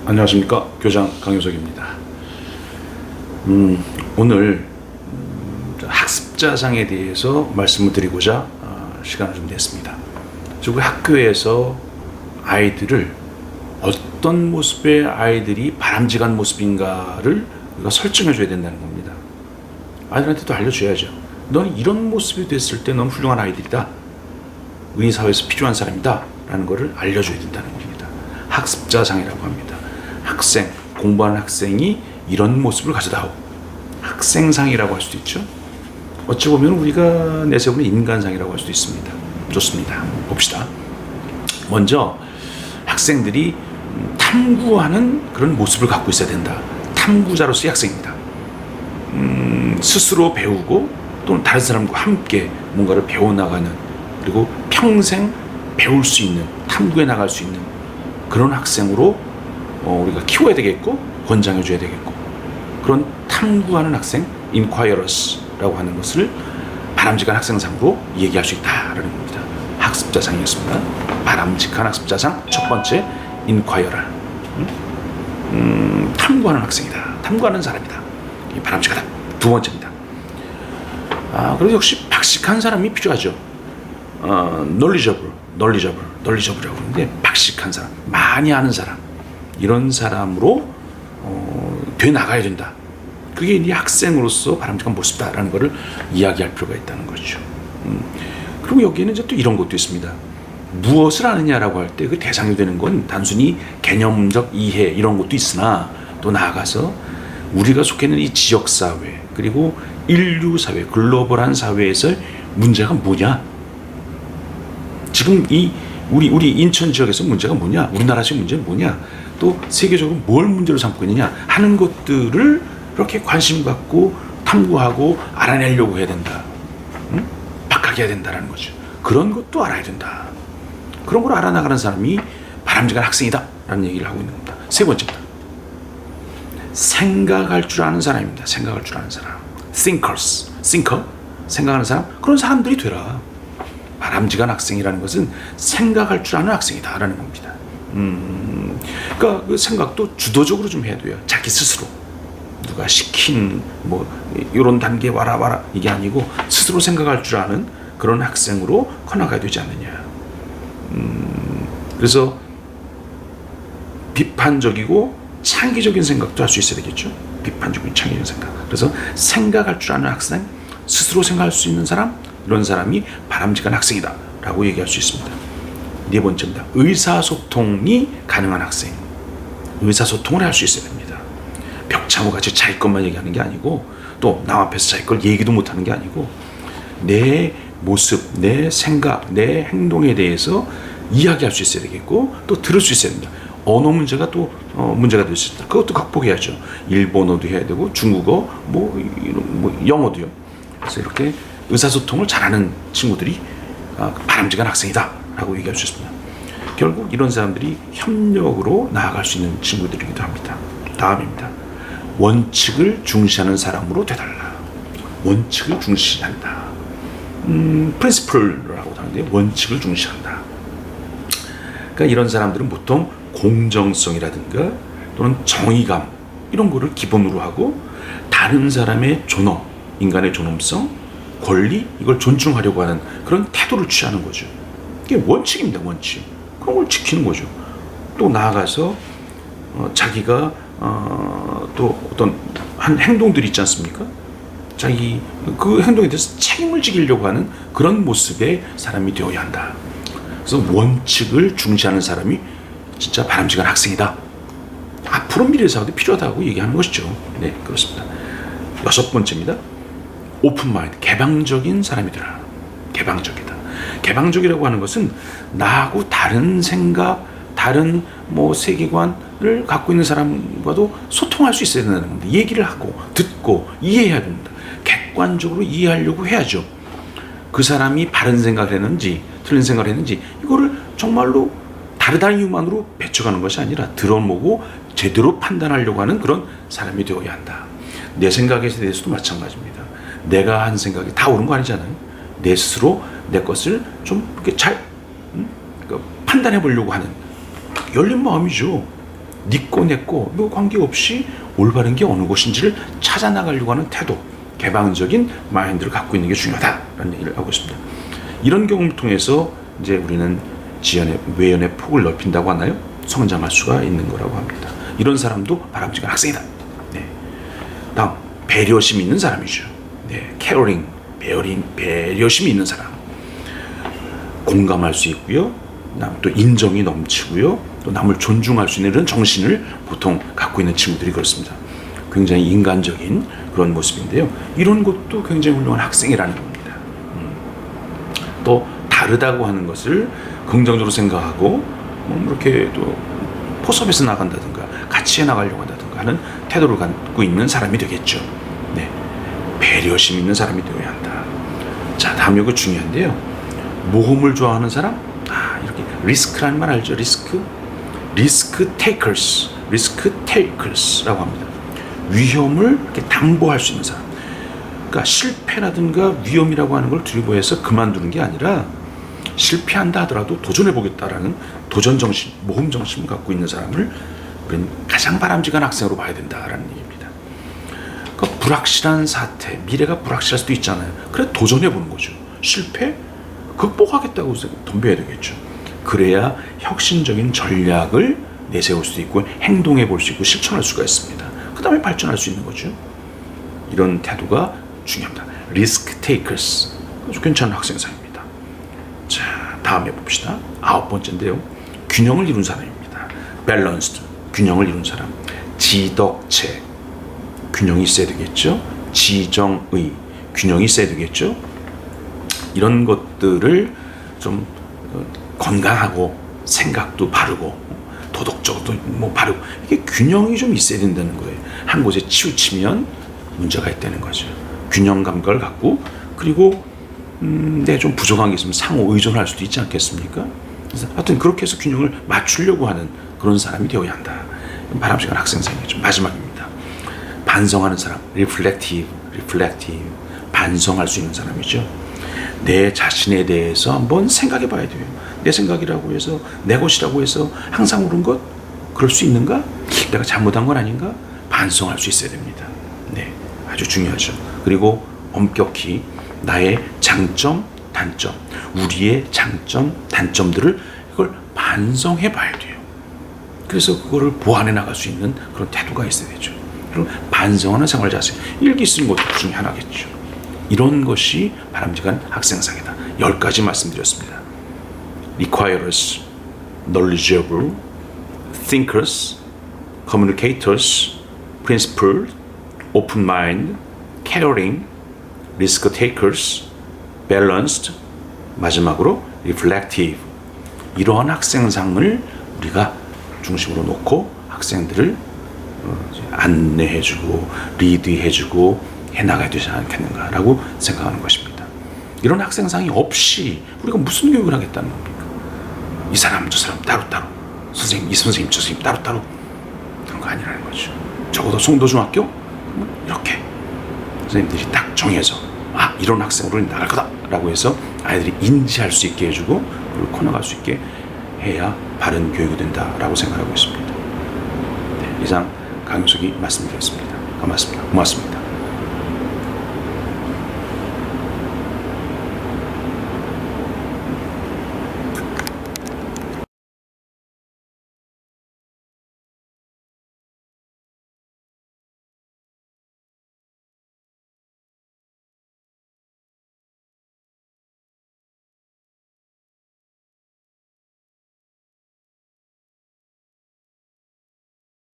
안녕하십니까, 교장 강효석입니다. 오늘 학습자상에 대해서 말씀을 드리고자 시간을 좀 냈습니다. 즉 학교에서 아이들을 어떤 모습의 아이들이 바람직한 모습인가를 우리가 설정해 줘야 된다는 겁니다. 아이들한테도 알려줘야죠. 너는 이런 모습이 됐을 때 넌 훌륭한 아이들이다, 우리 사회에서 필요한 사람이다 라는 것을 알려줘야 된다는 겁니다. 학습자상이라고 합니다. 학생, 공부하는 학생이 이런 모습을 가져다오, 학생상이라고 할 수도 있죠. 어찌 보면 우리가 내세우는 인간상이라고 할 수도 있습니다. 좋습니다. 봅시다. 먼저 학생들이 탐구하는 그런 모습을 갖고 있어야 된다. 탐구자로서의 학생입니다. 스스로 배우고 또는 다른 사람과 함께 뭔가를 배워나가는, 그리고 평생 배울 수 있는, 탐구해 나갈 수 있는 그런 학생으로 우리가 키워야 되겠고 권장해 줘야 되겠고, 그런 탐구하는 학생, inquirers라고 하는 것을 바람직한 학생상으로 얘기할 수 있다라는 겁니다. 학습자상이었습니다. 바람직한 학습자상 첫 번째, inquirer. 탐구하는 학생이다, 탐구하는 사람이다, 이 바람직하다. 두 번째입니다. 그리고 역시 박식한 사람이 필요하죠. knowledgeable이라고 하는데, 박식한 사람, 많이 아는 사람, 이런 사람으로 돼 나가야 된다. 그게 이 학생으로서 바람직한 모습다라는 것을 이야기할 필요가 있다는 거죠. 그리고 여기에는 이제 또 이런 것도 있습니다. 무엇을 아느냐라고 할 때 그 대상이 되는 건 단순히 개념적 이해 이런 것도 있으나, 또 나아가서 우리가 속해 있는 이 지역사회, 그리고 인류사회, 글로벌한 사회에서 문제가 뭐냐, 지금 이 우리 인천 지역에서 문제가 뭐냐, 우리나라 지금 문제는 뭐냐, 또 세계적으로 뭘 문제로 삼고 있느냐 하는 것들을 이렇게 관심 갖고 탐구하고 알아내려고 해야 된다. 박하게 해야 된다는 거죠. 그런 것도 알아야 된다. 그런 걸 알아나가는 사람이 바람직한 학생이다 라는 얘기를 하고 있는 겁니다. 세 번째입니다. 생각할 줄 아는 사람입니다. 생각할 줄 아는 사람, thinker, 생각하는 사람, 그런 사람들이 되라. 바람직한 학생이라는 것은 생각할 줄 아는 학생이다 라는 겁니다. 그러니까 그 생각도 주도적으로 좀 해야 돼요. 자기 스스로 누가 시킨 뭐 이런 단계 와라 이게 아니고 스스로 생각할 줄 아는 그런 학생으로 커나가야 되지 않느냐. 그래서 비판적이고 창의적인 생각도 할 수 있어야 되겠죠. 비판적인 창의적인 생각. 그래서 생각할 줄 아는 학생, 스스로 생각할 수 있는 사람, 이런 사람이 바람직한 학생이다 라고 얘기할 수 있습니다. 네 번째입니다. 의사소통이 가능한 학생. 의사소통을 할 수 있어야 됩니다. 벽차고같이 자기 것만 얘기하는 게 아니고, 또 남 앞에서 자기 걸 얘기도 못하는 게 아니고, 내 모습, 내 생각, 내 행동에 대해서 이야기할 수 있어야 되겠고, 또 들을 수 있어야 됩니다. 언어 문제가 또 문제가 될 수 있다. 그것도 극복해야죠. 일본어도 해야 되고, 중국어, 영어도요. 그래서 이렇게 의사소통을 잘하는 친구들이 바람직한 학생이다 라고 얘기할 수 있습니다. 결국 이런 사람들이 협력으로 나아갈 수 있는 친구들이기도 합니다. 다음입니다. 원칙을 중시하는 사람으로 되달라. 원칙을 중시한다. 프린시플이라고 하는데, 원칙을 중시한다. 그러니까 이런 사람들은 보통 공정성이라든가 또는 정의감 이런 거를 기본으로 하고, 다른 사람의 존엄, 인간의 존엄성, 권리, 이걸 존중하려고 하는 그런 태도를 취하는 거죠. 이게 원칙입니다. 원칙. 그런 걸 지키는 거죠. 또 나아가서 자기가 또 어떤 한 행동들이 있지 않습니까? 자기 그 행동에 대해서 책임을 지기려고 하는 그런 모습의 사람이 되어야 한다. 그래서 원칙을 중시하는 사람이 진짜 바람직한 학생이다. 앞으로 미래사회도 필요하다고 얘기하는 것이죠. 네, 그렇습니다. 여섯 번째입니다. 오픈 마인드, 개방적인 사람이더라. 개방적이다. 개방적이라고 하는 것은 나하고 다른 생각, 다른 세계관을 갖고 있는 사람과도 소통할 수 있어야 된다는 겁니다. 얘기를 하고 듣고 이해해야 됩니다. 객관적으로 이해하려고 해야죠. 그 사람이 바른 생각을 했는지 틀린 생각을 했는지 이거를 정말로 다르다는 이유만으로 배척하는 것이 아니라 들어보고 제대로 판단하려고 하는 그런 사람이 되어야 한다. 내 생각에 대해서도 마찬가지입니다. 내가 한 생각이 다 옳은 거 아니잖아요. 내 스스로 내 것을 좀 이렇게 잘 판단해 보려고 하는 열린 마음이죠. 니꺼 내꺼 뭐 관계없이 올바른 게 어느 곳인지를 찾아 나가려고 하는 태도, 개방적인 마인드를 갖고 있는 게 중요하다라는 얘기를 하고 있습니다. 이런 경험을 통해서 이제 우리는 지연의 외연의 폭을 넓힌다고 하나요? 성장할 수가 있는 거라고 합니다. 이런 사람도 바람직한 학생이다. 네. 다음, 배려심 있는 사람이죠. 네. caring, 배려심이 있는 사람. 공감할 수 있고요. 또 인정이 넘치고요. 또 남을 존중할 수 있는 이런 정신을 보통 갖고 있는 친구들이 그렇습니다. 굉장히 인간적인 그런 모습인데요. 이런 것도 굉장히 훌륭한 학생이라는 겁니다. 또 다르다고 하는 것을 긍정적으로 생각하고 뭐 이렇게 또 포섭해서 나간다든가 같이 해나가려고 한다든가 하는 태도를 갖고 있는 사람이 되겠죠. 네. 배려심 있는 사람이 되어야 한다. 자, 다음 이거 중요한데요. 모험을 좋아하는 사람? 이렇게 리스크라는 말 알죠? 리스크 테이커스라고 합니다. 위험을 이렇게 담보할 수 있는 사람. 그러니까 실패라든가 위험이라고 하는 걸 두려워해서 그만두는 게 아니라 실패한다 하더라도 도전해보겠다라는 도전 정신, 모험 정신을 갖고 있는 사람을 우리는 가장 바람직한 학생으로 봐야 된다라는 얘기입니다. 그러니까 불확실한 사태, 미래가 불확실할 수도 있잖아요. 그래 도전해보는 거죠. 실패? 극복하겠다고 덤벼야 되겠죠. 그래야 혁신적인 전략을 내세울 수도 있고 행동해 볼 수 있고 실천할 수가 있습니다. 그 다음에 발전할 수 있는 거죠. 이런 태도가 중요합니다. 리스크 테이커스. 아주 괜찮은 학생상입니다. 자, 다음에 봅시다. 9번째인데요. 균형을 이룬 사람입니다. 밸런스드. 균형을 이룬 사람. 지덕체. 균형이 있어야 되겠죠. 지정의. 균형이 있어야 되겠죠. 이런 것들을 좀 건강하고 생각도 바르고 도덕적으로도 뭐 바르고 이게 균형이 좀 있어야 된다는 거예요. 한 곳에 치우치면 문제가 있다는 거죠. 균형 감각을 갖고 그리고 내가 좀 부족한 게 있으면 상호 의존할 수도 있지 않겠습니까? 그래서 하여튼 그렇게 해서 균형을 맞추려고 하는 그런 사람이 되어야 한다. 바람직한 학생상이죠. 마지막입니다. 반성하는 사람, reflective, 반성할 수 있는 사람이죠. 내 자신에 대해서 한번 생각해 봐야 돼요. 내 생각이라고 해서 내 것이라고 해서 항상 옳은 것? 그럴 수 있는가? 내가 잘못한 건 아닌가? 반성할 수 있어야 됩니다. 네, 아주 중요하죠. 그리고 엄격히 나의 장점, 단점, 우리의 장점, 단점들을 이걸 반성해 봐야 돼요. 그래서 그거를 보완해 나갈 수 있는 그런 태도가 있어야 되죠. 그럼 반성하는 생활 자세, 일기 쓰는 것도 그 중에 하나겠죠. 이런 것이 바람직한 학생상이다. 10가지 말씀드렸습니다. Requires, knowledgeable, thinkers, communicators, principled, open mind, caring, risk takers, balanced, 마지막으로 reflective. 이러한 학생상을 우리가 중심으로 놓고 학생들을 안내해주고 리드해주고 해나가야 되지 않겠는가라고 생각하는 것입니다. 이런 학생상이 없이 우리가 무슨 교육을 하겠다는 겁니까? 이 사람 저 사람 따로따로, 선생님 이 선생님 저 선생님 따로따로 그런 거 아니라는 거죠. 적어도 송도중학교 이렇게 선생님들이 딱 정해서 이런 학생으로 나갈 거다라고 해서 아이들이 인지할 수 있게 해주고 그리고 커나갈 수 있게 해야 바른 교육이 된다라고 생각하고 있습니다. 네, 이상 강효석이 말씀드렸습니다. 고맙습니다.